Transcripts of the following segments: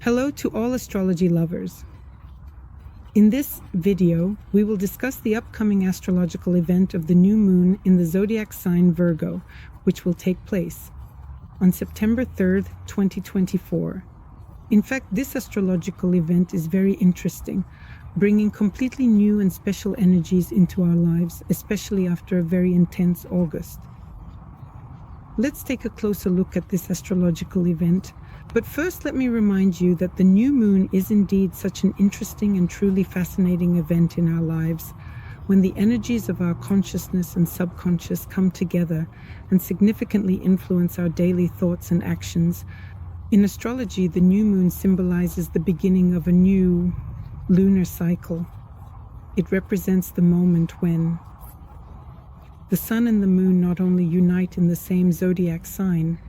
Hello to all astrology lovers. In this video, we will discuss the upcoming astrological event of the new moon in the zodiac sign Virgo, which will take place on September 3rd, 2024. In fact, this astrological event is very interesting, bringing completely new and special energies into our lives, especially after a very intense August. Let's take a closer look at this astrological event. But first, let me remind you that the new moon is indeed such an interesting and truly fascinating event in our lives, when the energies of our consciousness and subconscious come together and significantly influence our daily thoughts and actions. In astrology, the new moon symbolizes the beginning of a new lunar cycle. It represents the moment when the sun and the moon not only unite in the same zodiac sign,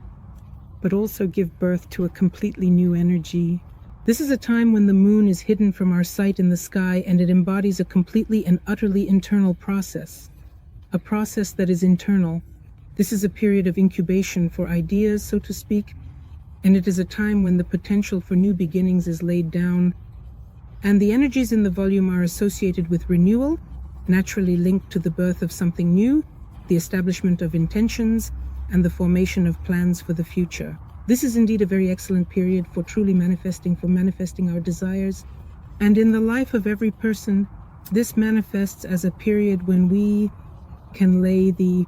but also give birth to a completely new energy. This is a time when the moon is hidden from our sight in the sky, and it embodies a completely and utterly internal process, a process that is internal. This is a period of incubation for ideas, so to speak, and it is a time when the potential for new beginnings is laid down, and the energies in the volume are associated with renewal, naturally linked to the birth of something new, the establishment of intentions, and the formation of plans for the future. This is indeed a very excellent period for truly manifesting our desires. And in the life of every person, this manifests as a period when we can lay the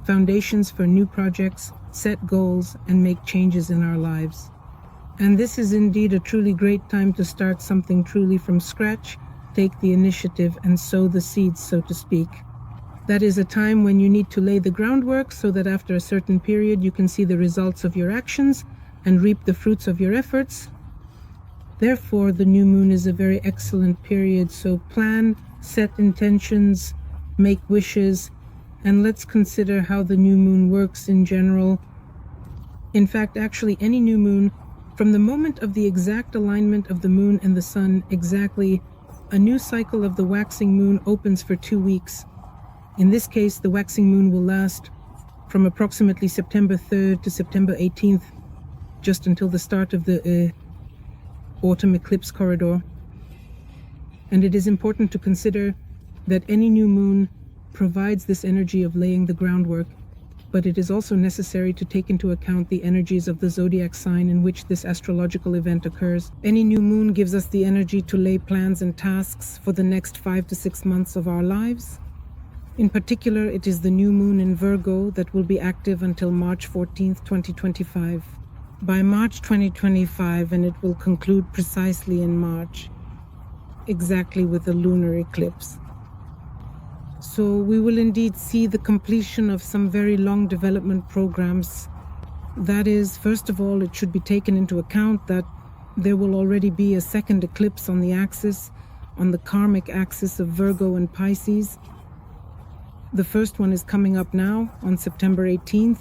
foundations for new projects, set goals, and make changes in our lives. And this is indeed a truly great time to start something truly from scratch, take the initiative, and sow the seeds, so to speak. That is a time when you need to lay the groundwork so that after a certain period you can see the results of your actions and reap the fruits of your efforts. Therefore, the new moon is a very excellent period, so plan, set intentions, make wishes, and let's consider how the new moon works in general. In fact, actually any new moon, from the moment of the exact alignment of the moon and the sun, exactly, a new cycle of the waxing moon opens for 2 weeks. In this case, the waxing moon will last from approximately September 3rd to September 18th, just until the start of the autumn eclipse corridor. And it is important to consider that any new moon provides this energy of laying the groundwork, but it is also necessary to take into account the energies of the zodiac sign in which this astrological event occurs. Any new moon gives us the energy to lay plans and tasks for the next 5 to 6 months of our lives. In particular, it is the new moon in Virgo that will be active until March 14th, 2025. By March 2025, and it will conclude precisely in March, exactly with the lunar eclipse. So we will indeed see the completion of some very long development programs. That is, first of all, it should be taken into account that there will already be a second eclipse on the axis, on the karmic axis of Virgo and Pisces. The first one is coming up now on September 18th.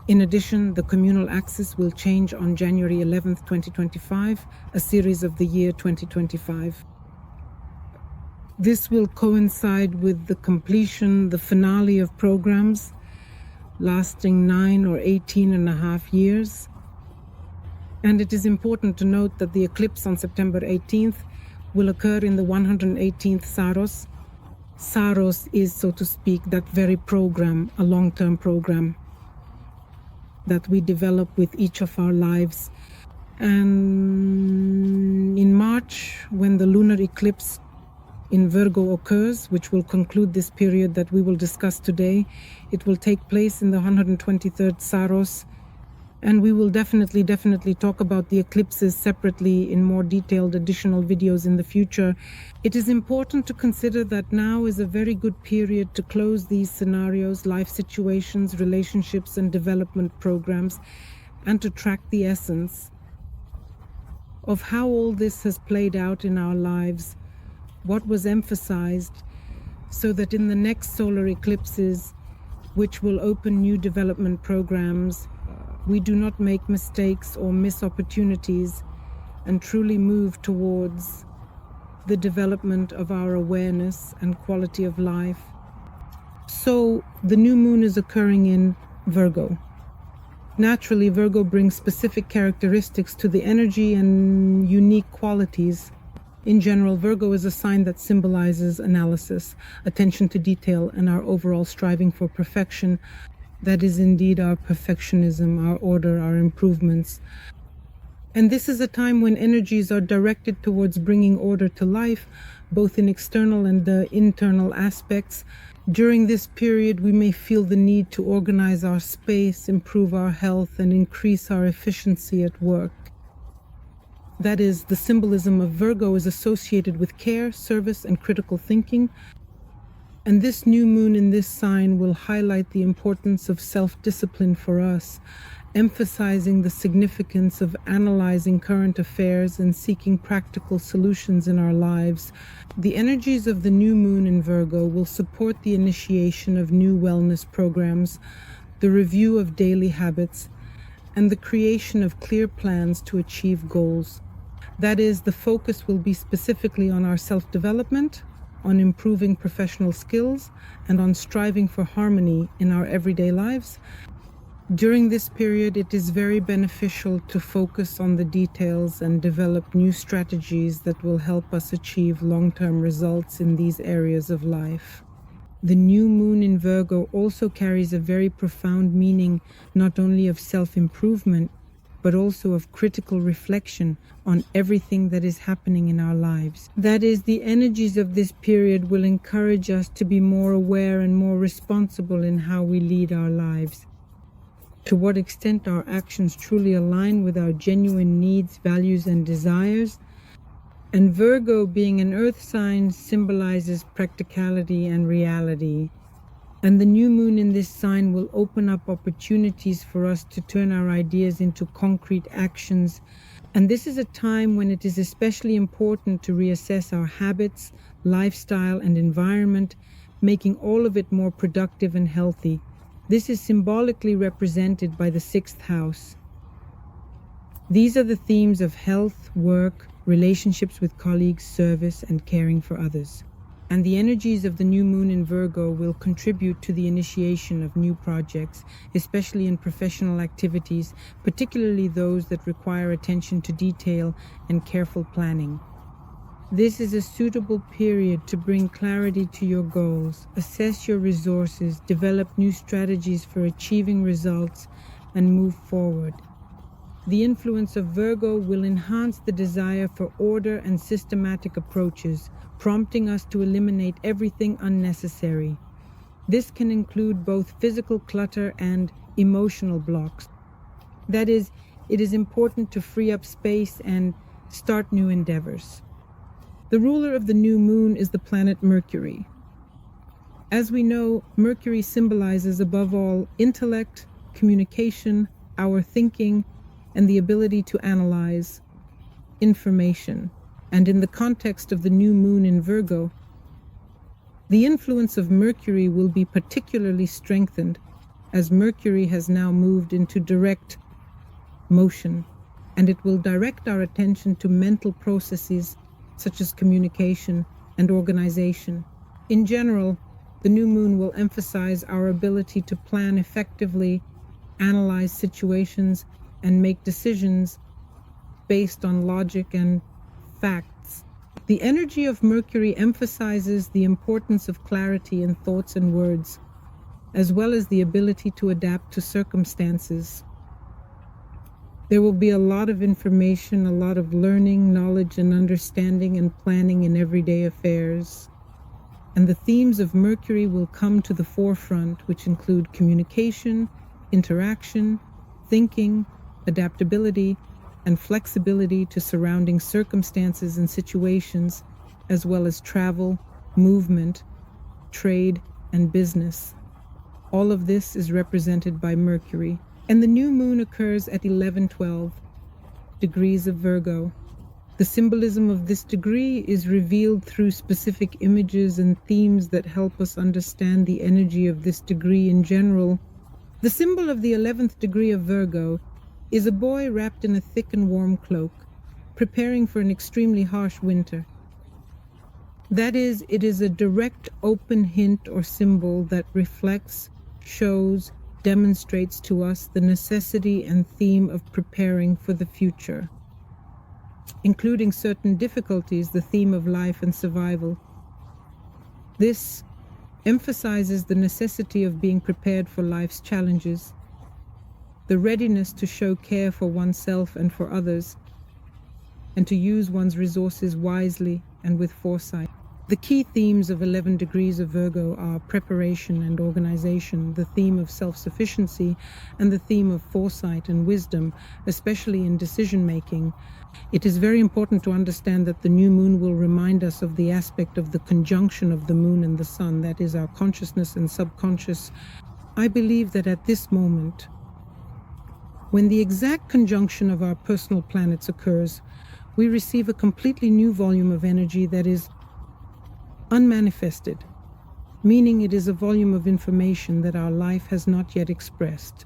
In addition, the communal axis will change on January 11th, 2025, a series of the year 2025. This will coincide with the completion, the finale of programs lasting 9 or 18 and a half years. And it is important to note that the eclipse on September 18th will occur in the 118th Saros. Saros is, so to speak, that very program, a long-term program that we develop with each of our lives. And in March, when the lunar eclipse in Virgo occurs, which will conclude this period that we will discuss today, it will take place in the 123rd Saros. And we will definitely talk about the eclipses separately in more detailed additional videos in the future. It is important to consider that now is a very good period to close these scenarios, life situations, relationships, and development programs, and to track the essence of how all this has played out in our lives, what was emphasized, so that in the next solar eclipses, which will open new development programs, we do not make mistakes or miss opportunities and truly move towards the development of our awareness and quality of life. So the new moon is occurring in Virgo. Naturally, Virgo brings specific characteristics to the energy and unique qualities. In general, Virgo is a sign that symbolizes analysis, attention to detail, and our overall striving for perfection. That is indeed our perfectionism, our order, our improvements. And this is a time when energies are directed towards bringing order to life, both in external and internal aspects. During this period, we may feel the need to organize our space, improve our health, and increase our efficiency at work. That is, the symbolism of Virgo is associated with care, service, and critical thinking. And this new moon in this sign will highlight the importance of self-discipline for us, emphasizing the significance of analyzing current affairs and seeking practical solutions in our lives. The energies of the new moon in Virgo will support the initiation of new wellness programs, the review of daily habits, and the creation of clear plans to achieve goals. That is, the focus will be specifically on our self-development, on improving professional skills, and on striving for harmony in our everyday lives. During this period, it is very beneficial to focus on the details and develop new strategies that will help us achieve long-term results in these areas of life. The new moon in Virgo also carries a very profound meaning, not only of self-improvement, but also of critical reflection on everything that is happening in our lives. That is, the energies of this period will encourage us to be more aware and more responsible in how we lead our lives. To what extent our actions truly align with our genuine needs, values, and desires. And Virgo, being an earth sign, symbolizes practicality and reality. And the new moon in this sign will open up opportunities for us to turn our ideas into concrete actions. And this is a time when it is especially important to reassess our habits, lifestyle, and environment, making all of it more productive and healthy. This is symbolically represented by the 6th house. These are the themes of health, work, relationships with colleagues, service, and caring for others. And the energies of the new moon in Virgo will contribute to the initiation of new projects, especially in professional activities, particularly those that require attention to detail and careful planning. This is a suitable period to bring clarity to your goals, assess your resources, develop new strategies for achieving results, and move forward. The influence of Virgo will enhance the desire for order and systematic approaches, prompting us to eliminate everything unnecessary. This can include both physical clutter and emotional blocks. That is, it is important to free up space and start new endeavors. The ruler of the new moon is the planet Mercury. As we know, Mercury symbolizes above all intellect, communication, our thinking, and the ability to analyze information. And in the context of the new moon in Virgo, the influence of Mercury will be particularly strengthened as Mercury has now moved into direct motion, and it will direct our attention to mental processes such as communication and organization. In general, the new moon will emphasize our ability to plan effectively, analyze situations, and make decisions based on logic and facts. The energy of Mercury emphasizes the importance of clarity in thoughts and words, as well as the ability to adapt to circumstances. There will be a lot of information, a lot of learning, knowledge, and understanding and planning in everyday affairs. And the themes of Mercury will come to the forefront, which include communication, interaction, thinking, adaptability, and flexibility to surrounding circumstances and situations, as well as travel, movement, trade, and business. All of this is represented by Mercury. And the new moon occurs at 11:12 degrees of Virgo. The symbolism of this degree is revealed through specific images and themes that help us understand the energy of this degree in general. The symbol of the 11th degree of Virgo is a boy wrapped in a thick and warm cloak, preparing for an extremely harsh winter. That is, it is a direct, open hint or symbol that reflects, shows, demonstrates to us the necessity and theme of preparing for the future, including certain difficulties, the theme of life and survival. This emphasizes the necessity of being prepared for life's challenges, the readiness to show care for oneself and for others, and to use one's resources wisely and with foresight. The key themes of 11 degrees of Virgo are preparation and organization, the theme of self-sufficiency, and the theme of foresight and wisdom, especially in decision-making. It is very important to understand that the new moon will remind us of the aspect of the conjunction of the moon and the sun, that is our consciousness and subconscious. I believe that at this moment, when the exact conjunction of our personal planets occurs, we receive a completely new volume of energy that is unmanifested, meaning it is a volume of information that our life has not yet expressed.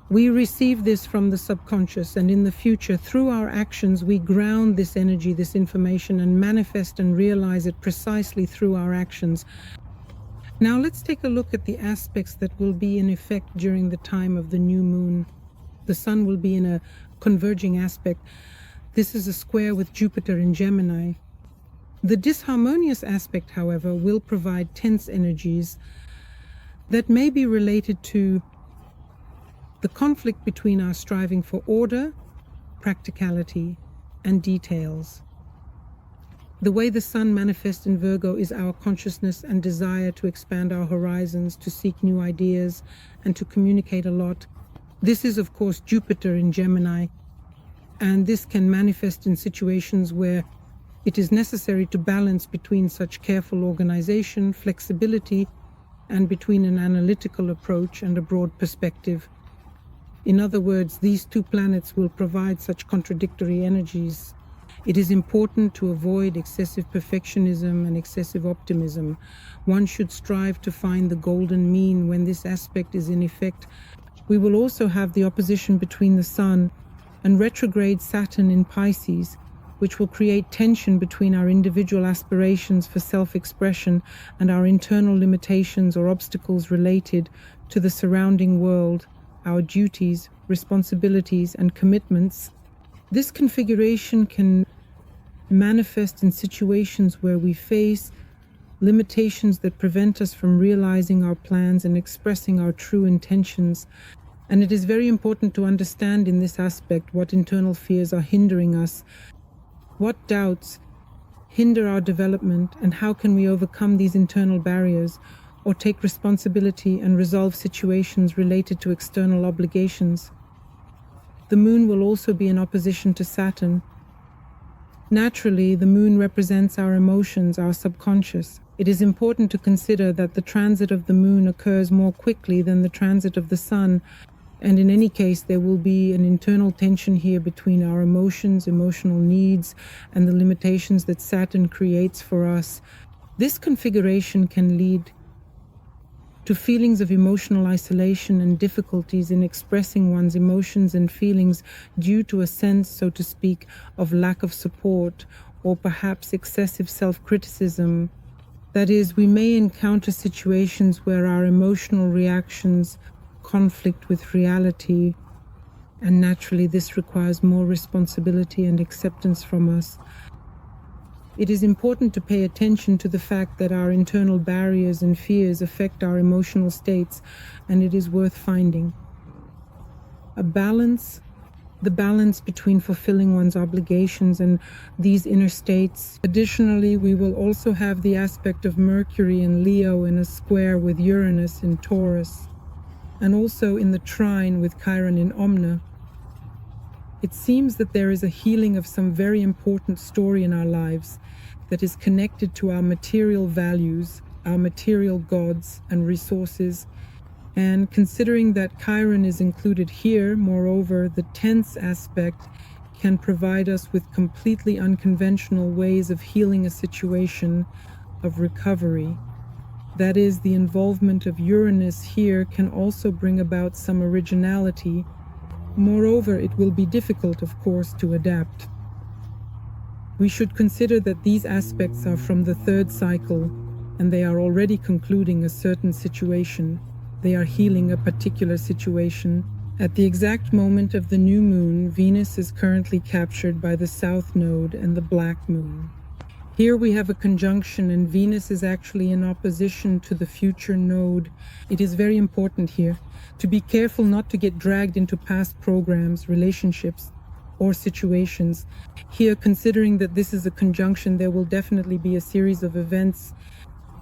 We receive this from the subconscious, and in the future, through our actions, we ground this energy, this information, and manifest and realize it precisely through our actions. Now let's take a look at the aspects that will be in effect during the time of the new moon. The sun will be in a converging aspect. This is a square with Jupiter in Gemini. The disharmonious aspect, however, will provide tense energies that may be related to the conflict between our striving for order, practicality, and details. The way the sun manifests in Virgo is our consciousness and desire to expand our horizons, to seek new ideas, and to communicate a lot. This is, of course, Jupiter in Gemini, and this can manifest in situations where it is necessary to balance between such careful organization, flexibility, and between an analytical approach and a broad perspective. In other words, these two planets will provide such contradictory energies. It is important to avoid excessive perfectionism and excessive optimism. One should strive to find the golden mean when this aspect is in effect. We will also have the opposition between the Sun and retrograde Saturn in Pisces, which will create tension between our individual aspirations for self-expression and our internal limitations or obstacles related to the surrounding world, our duties, responsibilities, and commitments. This configuration can manifest in situations where we face limitations that prevent us from realizing our plans and expressing our true intentions. And it is very important to understand in this aspect what internal fears are hindering us, what doubts hinder our development, and how can we overcome these internal barriers or take responsibility and resolve situations related to external obligations. The moon will also be in opposition to Saturn. Naturally, the moon represents our emotions, our subconscious. It is important to consider that the transit of the moon occurs more quickly than the transit of the sun, and in any case, there will be an internal tension here between our emotions, emotional needs, and the limitations that Saturn creates for us. This configuration can lead to feelings of emotional isolation and difficulties in expressing one's emotions and feelings due to a sense, so to speak, of lack of support or perhaps excessive self-criticism. That is, we may encounter situations where our emotional reactions conflict with reality, and naturally this requires more responsibility and acceptance from us. It is important to pay attention to the fact that our internal barriers and fears affect our emotional states, and it is worth finding a balance, the balance between fulfilling one's obligations and these inner states. Additionally, we will also have the aspect of Mercury in Leo in a square with Uranus in Taurus, and also in the trine with Chiron in Omna. It seems that there is a healing of some very important story in our lives that is connected to our material values, our material gods and resources. And considering that Chiron is included here, moreover, the tense aspect can provide us with completely unconventional ways of healing a situation, of recovery. That is, the involvement of Uranus here can also bring about some originality. Moreover, it will be difficult, of course, to adapt. We should consider that these aspects are from the third cycle, and they are already concluding a certain situation. They are healing a particular situation. At the exact moment of the new moon, Venus is currently captured by the South Node and the Black Moon. Here we have a conjunction, and Venus is actually in opposition to the future node. It is very important here to be careful not to get dragged into past programs, relationships, or situations. Here, considering that this is a conjunction, there will definitely be a series of events.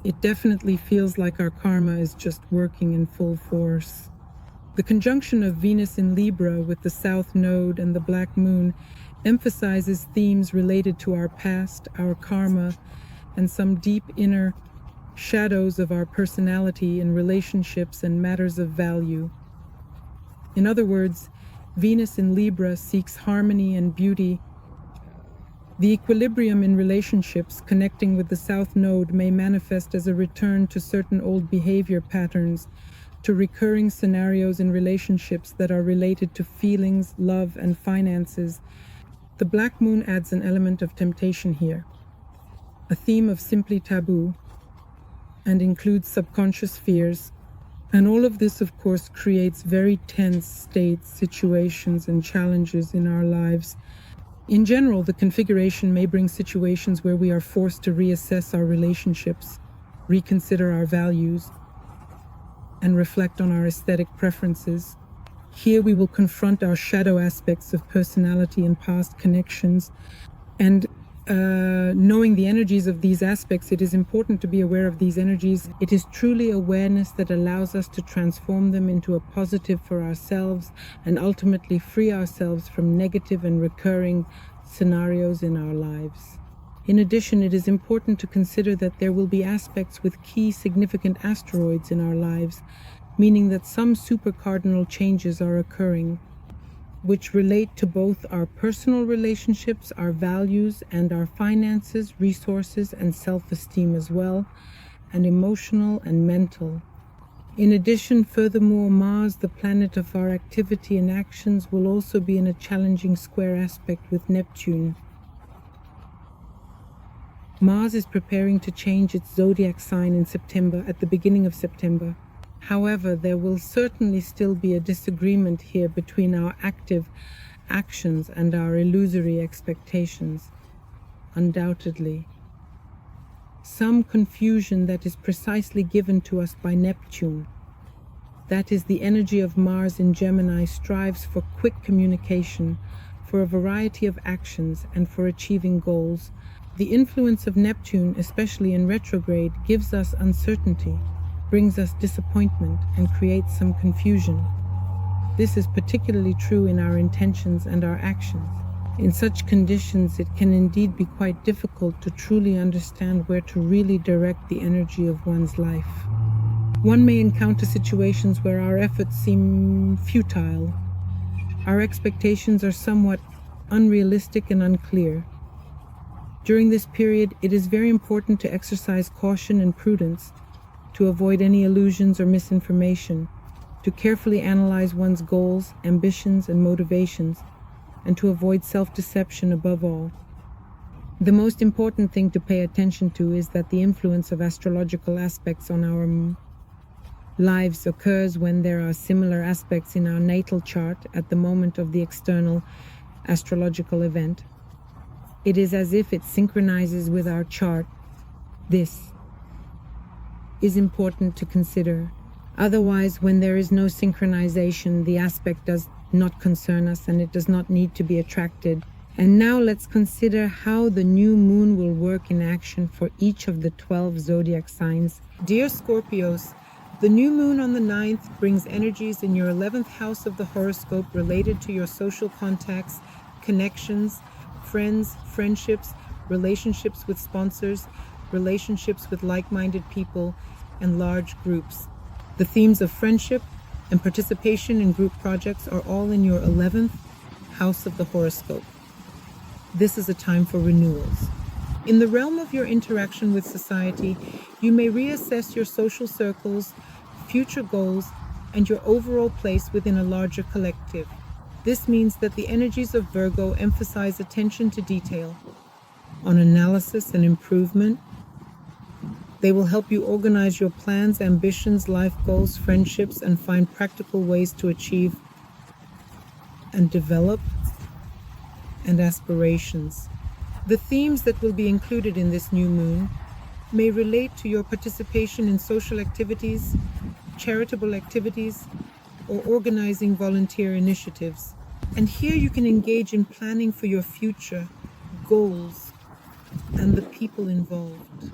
It definitely feels like our karma is just working in full force. The conjunction of Venus in Libra with the South Node and the Black Moon emphasizes themes related to our past, our karma, and some deep inner shadows of our personality in relationships and matters of value. In other words, Venus in Libra seeks harmony and beauty. The equilibrium in relationships connecting with the South Node may manifest as a return to certain old behavior patterns, to recurring scenarios in relationships that are related to feelings, love, and finances. The Black Moon adds an element of temptation here, a theme of simply taboo, and includes subconscious fears. And all of this, of course, creates very tense states, situations, and challenges in our lives. In general, the configuration may bring situations where we are forced to reassess our relationships, reconsider our values, and reflect on our aesthetic preferences. Here we will confront our shadow aspects of personality and past connections. And knowing the energies of these aspects, it is important to be aware of these energies. It is truly awareness that allows us to transform them into a positive for ourselves and ultimately free ourselves from negative and recurring scenarios in our lives. In addition, it is important to consider that there will be aspects with key significant asteroids in our lives, meaning that some supercardinal changes are occurring, which relate to both our personal relationships, our values, and our finances, resources, and self-esteem as well, and emotional and mental. In addition, furthermore, Mars, the planet of our activity and actions, will also be in a challenging square aspect with Neptune. Mars is preparing to change its zodiac sign in September, at the beginning of September. However, there will certainly still be a disagreement here between our active actions and our illusory expectations, undoubtedly. Some confusion that is precisely given to us by Neptune. That is, the energy of Mars in Gemini strives for quick communication, for a variety of actions, and for achieving goals. The influence of Neptune, especially in retrograde, gives us uncertainty, brings us disappointment, and creates some confusion. This is particularly true in our intentions and our actions. In such conditions, it can indeed be quite difficult to truly understand where to really direct the energy of one's life. One may encounter situations where our efforts seem futile. Our expectations are somewhat unrealistic and unclear. During this period, it is very important to exercise caution and prudence, to avoid any illusions or misinformation, to carefully analyze one's goals, ambitions, and motivations, and to avoid self-deception above all. The most important thing to pay attention to is that the influence of astrological aspects on our lives occurs when there are similar aspects in our natal chart at the moment of the external astrological event. It is as if it synchronizes with our chart. This is important to consider. Otherwise, when there is no synchronization, the aspect does not concern us and it does not need to be attracted. And now let's consider how the new moon will work in action for each of the 12 zodiac signs. Dear Scorpios, the new moon on the 9th brings energies in your 11th house of the horoscope related to your social contacts, connections, friends, friendships, relationships with sponsors, relationships with like-minded people, and large groups. The themes of friendship and participation in group projects are all in your 11th house of the horoscope. This is a time for renewals. In the realm of your interaction with society, you may reassess your social circles, future goals, and your overall place within a larger collective. This means that the energies of Virgo emphasize attention to detail, on analysis and improvement, They will help you organize your plans, ambitions, life goals, friendships, and find practical ways to achieve and develop and aspirations. The themes that will be included in this new moon may relate to your participation in social activities, charitable activities, or organizing volunteer initiatives. And here you can engage in planning for your future, goals, and the people involved.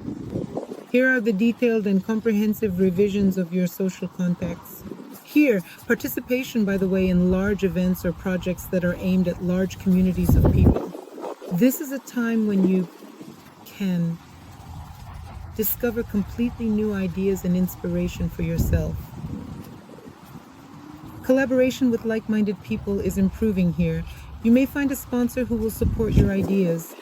Here are the detailed and comprehensive revisions of your social contacts. Here, participation, by the way, in large events or projects that are aimed at large communities of people. This is a time when you can discover completely new ideas and inspiration for yourself. Collaboration with like-minded people is improving here. You may find a sponsor who will support your ideas.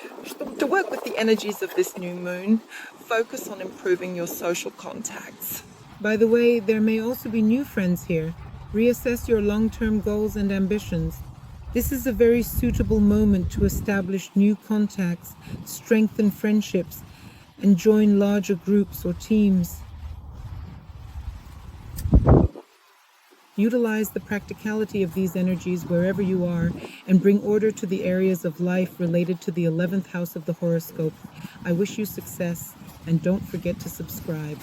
To work with the energies of this new moon, focus on improving your social contacts. By the way, there may also be new friends here. Reassess your long-term goals and ambitions. This is a very suitable moment to establish new contacts, strengthen friendships, and join larger groups or teams. Utilize the practicality of these energies wherever you are and bring order to the areas of life related to the 11th house of the horoscope. I wish you success, and don't forget to subscribe.